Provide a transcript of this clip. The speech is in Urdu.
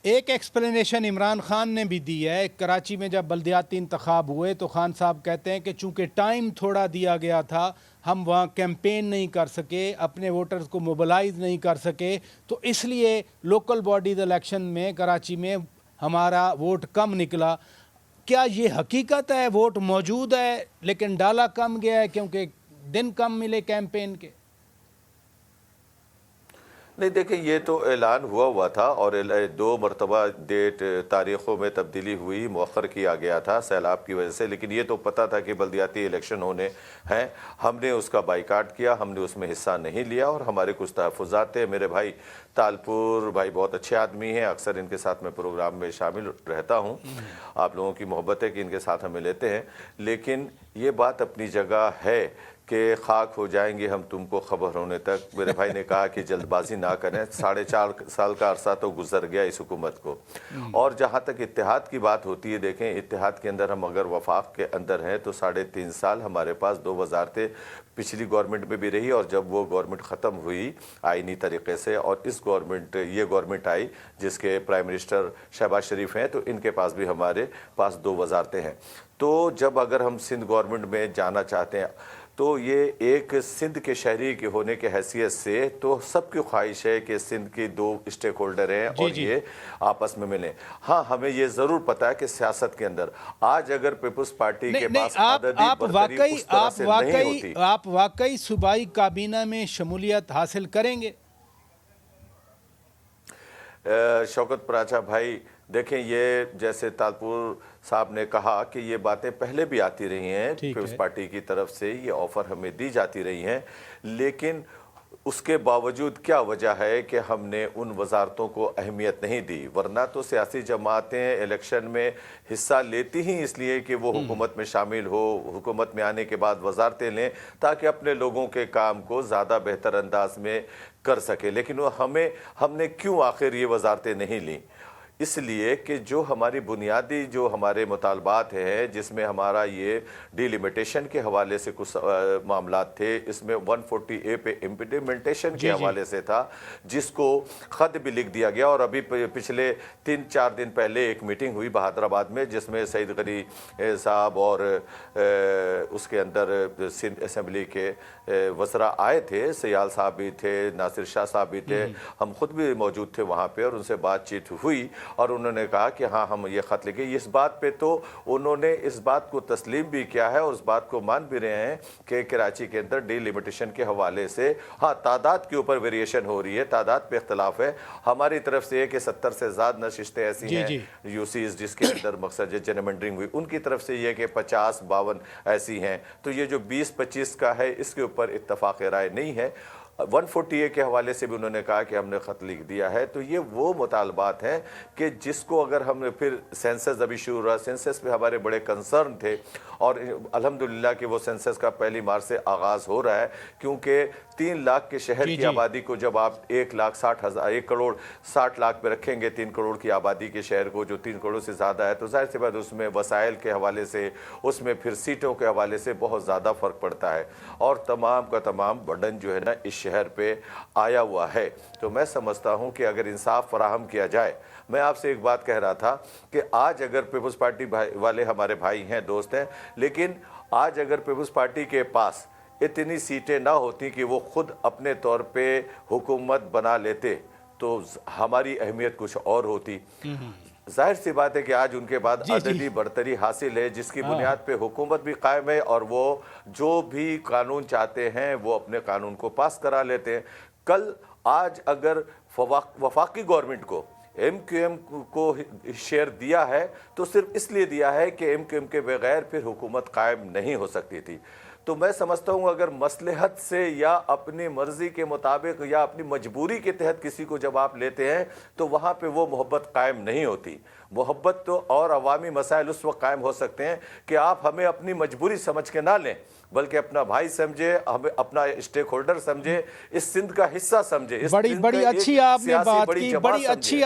ایک ایکسپلینیشن عمران خان نے بھی دی ہے. کراچی میں جب بلدیاتی انتخاب ہوئے تو خان صاحب کہتے ہیں کہ چونکہ ٹائم تھوڑا دیا گیا تھا، ہم وہاں کیمپین نہیں کر سکے، اپنے ووٹرز کو موبلائز نہیں کر سکے، تو اس لیے لوکل باڈیز الیکشن میں کراچی میں ہمارا ووٹ کم نکلا. کیا یہ حقیقت ہے؟ ووٹ موجود ہے لیکن ڈالا کم گیا ہے کیونکہ دن کم ملے کیمپین کے؟ نہیں دیکھیں، یہ تو اعلان ہوا تھا اور 2 مرتبہ ڈیٹ تاریخوں میں تبدیلی ہوئی، مؤخر کیا گیا تھا سیلاب کی وجہ سے، لیکن یہ تو پتہ تھا کہ بلدیاتی الیکشن ہونے ہیں. ہم نے اس کا بائیکاٹ کیا، ہم نے اس میں حصہ نہیں لیا اور ہمارے کچھ تحفظات تھے. میرے بھائی تالپور بھائی بہت اچھے آدمی ہیں، اکثر ان کے ساتھ میں پروگرام میں شامل رہتا ہوں. آپ لوگوں کی محبت ہے کہ ان کے ساتھ ہمیں لیتے ہیں، لیکن یہ بات اپنی جگہ ہے کہ خاک ہو جائیں گے ہم تم کو خبر ہونے تک. میرے بھائی نے کہا کہ جلد بازی نہ کریں، 4.5 سال کا عرصہ تو گزر گیا اس حکومت کو. اور جہاں تک اتحاد کی بات ہوتی ہے، دیکھیں اتحاد کے اندر ہم اگر وفاق کے اندر ہیں تو 3.5 سال ہمارے پاس 2 وزارتیں پچھلی گورنمنٹ میں بھی رہی، اور جب وہ گورنمنٹ ختم ہوئی آئینی طریقے سے اور یہ گورنمنٹ آئی جس کے پرائم منسٹر شہباز شریف ہیں، تو ان کے پاس بھی ہمارے پاس 2 وزارتیں ہیں. تو جب اگر ہم سندھ گورنمنٹ میں جانا چاہتے ہیں تو یہ ایک سندھ کے شہری کے ہونے کے حیثیت سے تو سب کی خواہش ہے کہ سندھ کی 2 اسٹیک ہولڈر ہیں اور یہ آپس میں ملیں. ہاں ہمیں یہ ضرور پتا ہے کہ سیاست کے اندر آج اگر پیپلز پارٹی کے پاس عددی برتری اس طرح سے نہیں ہوتی. آپ واقعی صوبائی کابینہ میں شمولیت حاصل کریں گے؟ شوکت پراچا بھائی دیکھیں، یہ جیسے تالپور صاحب نے کہا کہ یہ باتیں پہلے بھی آتی رہی ہیں، پیپلز پارٹی کی طرف سے یہ آفر ہمیں دی جاتی رہی ہیں، لیکن اس کے باوجود کیا وجہ ہے کہ ہم نے ان وزارتوں کو اہمیت نہیں دی؟ ورنہ تو سیاسی جماعتیں الیکشن میں حصہ لیتی ہی اس لیے کہ وہ حکومت میں شامل ہو، حکومت میں آنے کے بعد وزارتیں لیں تاکہ اپنے لوگوں کے کام کو زیادہ بہتر انداز میں کر سکے. لیکن ہم نے کیوں آخر یہ وزارتیں نہیں لیں؟ اس لیے کہ جو ہماری بنیادی جو ہمارے مطالبات ہیں، جس میں ہمارا یہ ڈی لیمیٹیشن کے حوالے سے کچھ معاملات تھے، اس میں 140A پہ امپلیمنٹیشن کے حوالے سے تھا، جس کو خط بھی لکھ دیا گیا. اور ابھی پچھلے 3-4 دن پہلے ایک میٹنگ ہوئی بہادر آباد میں جس میں سعید غنی صاحب اور اس کے اندر سندھ اسمبلی کے وزراء آئے تھے، سیال صاحب بھی تھے، ناصر شاہ صاحب بھی تھے، ہم خود بھی موجود تھے وہاں پہ، اور ان سے بات چیت ہوئی اور انہوں نے کہا کہ ہاں ہم یہ خط لکھیں. اس بات پہ تو انہوں نے اس بات کو تسلیم بھی کیا ہے اور اس بات کو مان بھی رہے ہیں کہ کراچی کے اندر ڈی لیمیٹیشن کے حوالے سے ہاں تعداد کے اوپر ویریشن ہو رہی ہے، تعداد پہ اختلاف ہے. ہماری طرف سے یہ کہ 70 سے زیادہ نشستیں ایسی ہیں یوسیز جس کے اندر مقصد جرمنڈرنگ ہوئی، ان کی طرف سے یہ کہ 50-52 ایسی ہیں. تو یہ جو 20-25 کا ہے اس کے اوپر اتفاق رائے نہیں ہے. 140A کے حوالے سے بھی انہوں نے کہا کہ ہم نے خط لکھ دیا ہے. تو یہ وہ مطالبات ہیں کہ جس کو اگر ہم نے پھر سینسس ابھی شروع ہوا، سینسس پہ ہمارے بڑے کنسرن تھے اور الحمدللہ کہ وہ سینسس کا 1 مارچ سے آغاز ہو رہا ہے، کیونکہ 3 لاکھ کے شہر کی آبادی کو جب آپ 1 کروڑ 60 لاکھ پہ رکھیں گے 3 کروڑ کی آبادی کے شہر کو جو 3 کروڑ سے زیادہ ہے، تو ظاہر سی بات اس میں وسائل کے حوالے سے، اس میں پھر سیٹوں کے حوالے سے بہت زیادہ فرق پڑتا ہے اور تمام کا تمام برڈن جو ہے نا اس شہر پہ آیا ہوا ہے. تو میں سمجھتا ہوں کہ اگر انصاف فراہم کیا جائے، میں آپ سے ایک بات کہہ رہا تھا کہ آج اگر پیپلز پارٹی والے ہمارے بھائی ہیں، دوست ہیں، لیکن آج اگر پیپلز پارٹی کے پاس اتنی سیٹیں نہ ہوتی کہ وہ خود اپنے طور پہ حکومت بنا لیتے تو ہماری اہمیت کچھ اور ہوتی. ظاہر سی بات ہے کہ آج ان کے بعد عددی برتری حاصل ہے جس کی بنیاد پہ حکومت بھی قائم ہے اور وہ جو بھی قانون چاہتے ہیں وہ اپنے قانون کو پاس کرا لیتے ہیں. آج اگر وفاقی گورنمنٹ کو ایم کیو ایم کو شیئر دیا ہے تو صرف اس لیے دیا ہے کہ ایم کیو ایم کے بغیر پھر حکومت قائم نہیں ہو سکتی تھی. تو میں سمجھتا ہوں اگر مصلحت سے یا اپنی مرضی کے مطابق یا اپنی مجبوری کے تحت کسی کو جب آپ لیتے ہیں تو وہاں پہ وہ محبت قائم نہیں ہوتی. محبت تو اور عوامی مسائل اس وقت قائم ہو سکتے ہیں کہ آپ ہمیں اپنی مجبوری سمجھ کے نہ لیں بلکہ اپنا بھائی سمجھے، ہمیں اپنا اسٹیک ہولڈر سمجھے، اس سندھ کا حصہ سمجھے، بڑی اچھی آپ نے بات کی، بڑی اچھی